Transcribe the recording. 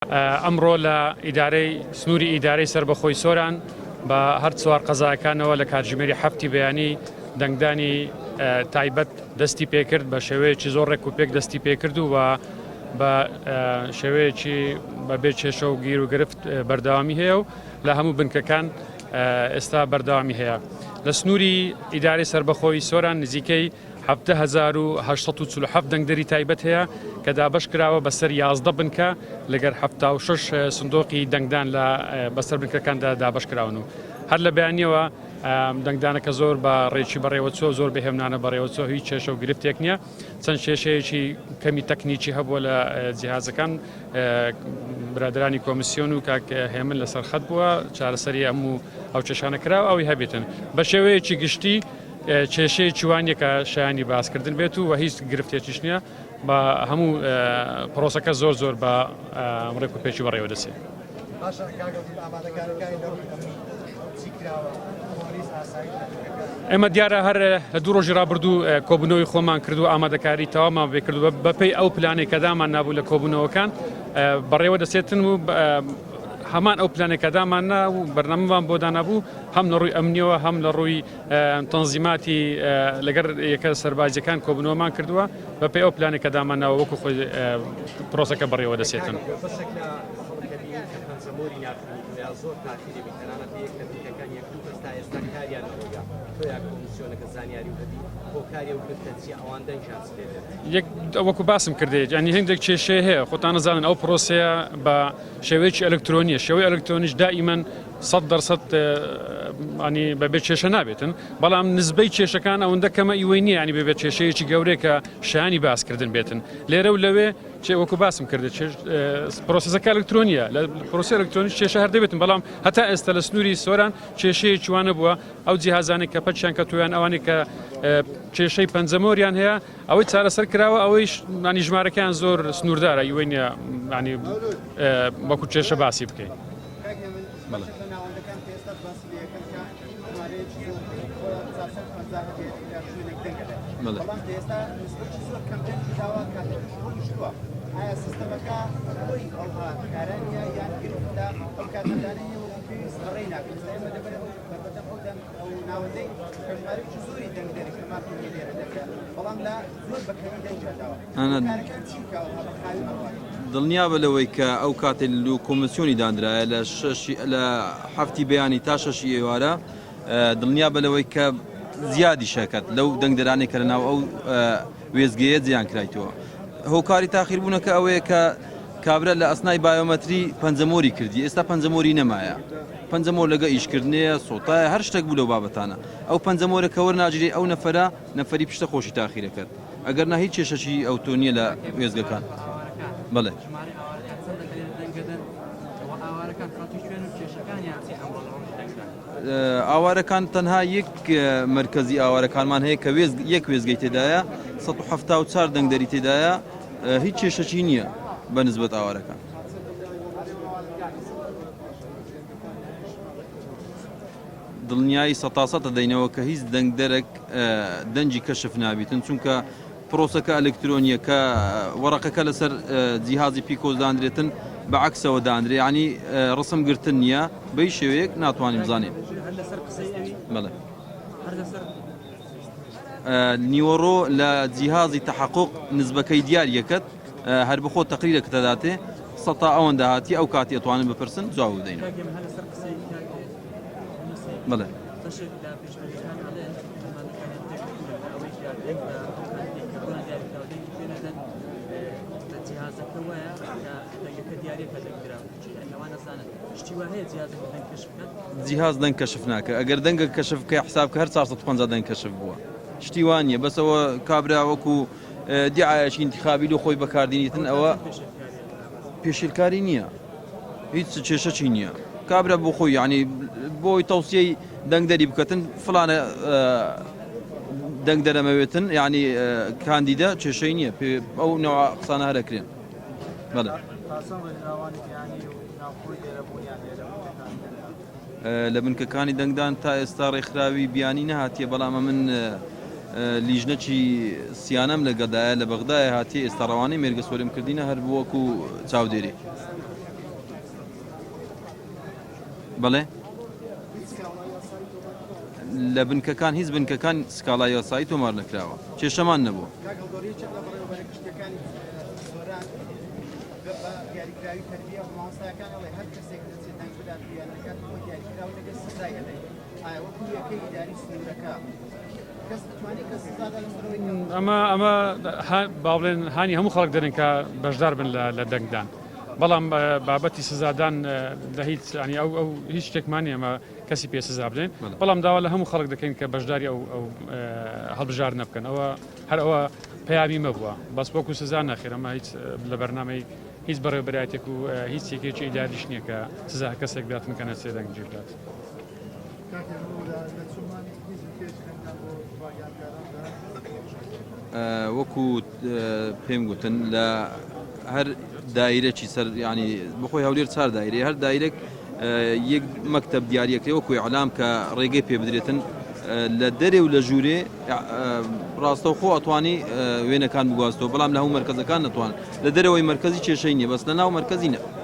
ئەمڕۆ لە ئیدارەی سنووری ئیدارەی سربەخۆی سۆران بە هەر چوار قەزاکانەوە لە کاتژمێری هەفتی بەیانی دەنگدانی تایبەت دەستی پێکرد بە شێوەیەکی زۆر ڕێکوپێک دەستی پێکرد و بە شێوەیەکی بەبێ چێشە و گیر و گرفت بەردەوامی هەیە و لە هەموو بنکەکان ئێستا بەردەوامی هەیە. لە سنووری ئیدارەی سربەخۆی سۆران نزیکەی 1970 دەنگدەری تایبەت هەیە کە دابش کراوە بەسەر 11 بنکە لەگەر 76 سندۆقی دەنگدان لە بەسەر بنکەکاندا دابش کراون و هەر لە بەیانیەوە دەنگدانەکە زۆر بە ڕێکی بەڕێوەچۆ زۆر بەهێمنانە بەڕێوەچۆ هیچ چێشە و گرفتێک نییە. چەند کێشەیەکی کەمی تەکنیکی هەبووە لە جیهازەکان برادرانی کۆمیسیۆن و کاک هێمن لەسەر خەت بووە چارەسەری هەموو ئەو چێشانە کراوە ئەوی هەبێتن بە شێوەیەکی گشتی کێشەی چوانیە کە شایانی باسکردن بێت و هیچ گرفتێکیش نییە بە هەموو پرۆسەکە زۆر بە ڕێکوپێکی بەڕێوە دەچێت. ئێمە دیارە هەر لە دوو ڕۆژی ڕابردوو کۆبوونەوەی خۆمان کردو ئامادەکاری تەوامان بێکردو بەپێی ئەو پلانێک کە دامان نابوو لە کۆبوونەوەکان بەڕێوە دەچێتن و هەمان ئەو پلانێکە داماننا و بەرنامەمان بۆ دانابوو هەم لە ڕووی ئەمنیەوە هەم لە ڕووی تەنزیماتی لەگەر یەکە سەربازیەکان کۆبوونەوەمان کردووە بەپێی ئەو پلانێکە دامانناوە وەکو خۆی پرۆسەکە بەڕێوە دەچێتن. وەکو باسم کردێت ینی هەندێک کێشەیە هەیە خۆتان نەزانن ئەو پرۆسەیە بە شێوەیەکی ئەلکترۆنیە شێوەی ئەلکترۆنیش دائیمەن 100% بەبێت کێشە نابێتن بەڵام نزبەی کێشەکان ئەوەندە کەمە ئیوەی نییە ینی بەبێت کێشەیەکی گەورەیە کە شایانی باسکردن بێتن لێرە و لەوێ وەکو باسم کردێت پرۆسەکە ئەلکترۆنیە لە پرۆسی ئەلکترۆنیش کێشە هەر دەبێتن بەڵام هەتا ئێستا لە سنووری سۆران کێشەیەکی وانە بووە ئەو جیهازانێک کە پەچیان کە تویان ئەوانێک کە کێشەی پەنجەمۆریان هەیە ئەوەی چارەسەر کراوە ئەوەی ژمارەکان زۆر سنووردارە ئیوەی نییە وەکو کێشە باسی بکەین. دڵنیا بە لەوەی کە ئەو کاتێ لو کۆمیسیۆنی دانرایە لە هەفتی بەیانی تا شەشی ئێوارە دڵنیا بە لەوەی کە زیادی شەکەت لەو دەنگدەرانێک کە لەناو ئەو وێزگەیە جیان کرایتەوە. هۆکاری تاخیربوونەکە ئەوەیە کە کابرا لە ئەسنای بایۆمەتری پەنجەمۆری کردی ئێستا پەنجەمۆری نەمایە پەنجەمۆر لەگە ئیشکردنیە سۆتایە هەر شتێک بوو لەو بابەتانە ئەو پەنجەمۆرە کە وەرناگیری ئەو نەفەری پشتە خۆشی تاخیرەکەت ئەگەر نا هیچ کێشەشی ئەو تۆ نییە لە وێزگەکان. بەڵێ ئاوارەکان تەنها یەک مرکزی ئاوارەکانمان هەیە کە یەک وێزگەی تێدایە 174 دەنگدەری تێدایە هیچ کێشەی نییە بە نسبەت ئاوارەکان. دڵنیایی 100% دەینەوە کە هیچ دەنگدەرێک دەنجی کەشف نابێتن چونکە پرۆسەکە ئەلکترۆنیە کە وەرەقەکە لەسەر جیهازی پیکۆز دانرێتن بەعکسەوە دانرێ ینی ڕسم گرتن نییە بەی شێوەیەک ناتوانین بزانین. بەڵێ نیوەڕۆ لە جیهازی تەحقق نسبەکەی دیاریەکەت هەر بخۆ تەقریرەکە دەداتێ سەتا ئەوەندە هاتی ئەو کاتی ئەتوانن بپرسن جواب بدەین. بەڵێ جیهاز دەنگ کەشف ناکە ئەگەر دەنگە کەشف کە حساب کە هەر 450 دەنگ کەشف بووە شتی وانە بەسەوە کابرا وەکو دیعایەکی انتخابی لە خۆی بەکاردێنیتن ئەوە پێشێلکاری نییە هیچ کێشەی نییە کابرا بۆ خۆی ینی بۆی تەوسیەی دەنگدەری بکەتن فلانە دەنگ دەرەمەوێتن ینی کاندیدا کێشەی نییە ئەو نەوە قسانە هەرەکرێن. بەڵێ لە بنکەکانی دەنگدان تا ئێستا ڕێکخراوی بیانی نەهاتیە بەڵام من لیژنەکی سیانەم لە گەدایە لە بەغدایە هاتی ئێستا ڕەوانەی مێرگە سوورم کردینە هەر بووەکو چاودێری بەڵێ لە بنکەکان هیچ بنکەکان سکاڵای یاسایی تۆمار نەکراوە کێشەمان نەبوو دیاریکراوی تەربیە مامۆستایەکان ئەڵێ هەر کەسێک دەچێت دەنگ بدات بیانەکەات بۆ دیاریکراوی لەگەڵ سزای هەبێت ئایا وەکو یەکەی ئیداری سنوورەکە کەس دەتوانێت کە سزادا لەسەرەوەی ئەمە با بڵێن هانی هەموو خەڵک دەرن کە بەشدار بن لە دەنگدان بەڵام بابەتی سزادان لە هیچ ینی ئەو هیچ شتێکمانی ئەمە کەسی پێ سزا بدەین بەڵام داوا لە هەموو خەڵک دەکەین کە بەشداری ئەو هەڵبژار نەبکەن ئەوە هەر ئەوە پەیامی مەبووە بەس وەکو سزا ناخێر ئەمە هیچ لە بەرنامەی هیچ بەڕێوەبەرایەتێک و هیچ یەکێکی ئیداریش نییە کە سزا کەسێک داتن کە نەچێ دەنگ جێبدات وەکو پێم گوتن لە هەر دایرەکی سەر ینی بخۆی هەولێر چار دایرێ هەر دایرێک یەک مەکتەب دیاریەکرێ وەکوی عەلام کە ڕێگەی پێ بدرێتن لە دەرێ و لە ژوورێ ڕاستەوخۆ ئەتوانی وێنەکان بگواستەوە بەڵام لە هەموو مەرکەزەکان نەتوان لە دەرەوەی مەرکەزی کێشەی نییە بەس لە ناو مەرکەزی